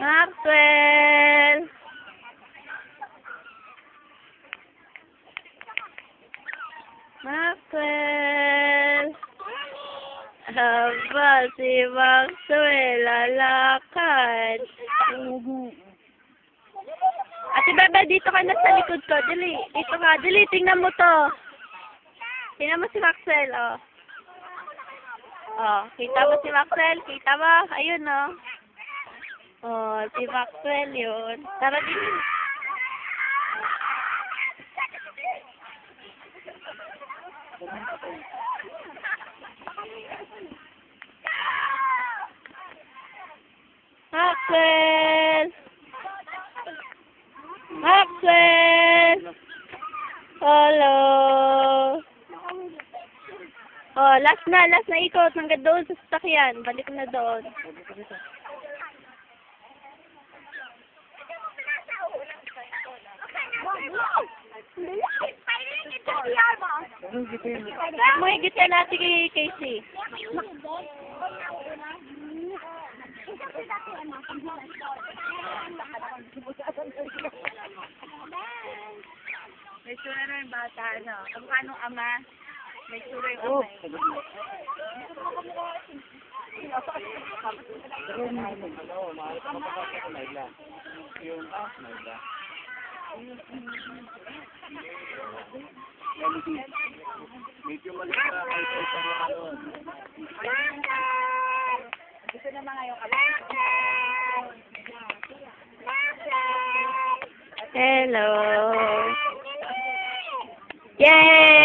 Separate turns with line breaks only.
Maxwell! Maxwell! Aba, si Maxwell, lalakad. Ate Bebe, dito ka na sa likod ko. Dali, dito ka. Dali, tingnan mo to. Tingnan mo si Maxwell, oh. Oh, kita mo si Maxwell? Kita mo? Ayun, oh. Oh, si Maxwell yun. Tara dito. Maxwell! Maxwell! Hello! Oh, last na ikot. Hanggang doon sa sasakyan. Balik na doon. Mo higit na natin kay Casey. May sura na yung bata, ano? Kamukha nung ama. May sura yung ama.
Medyo maliit na kahit sa mga ano.
Gusto na mga yung Hello. Yay!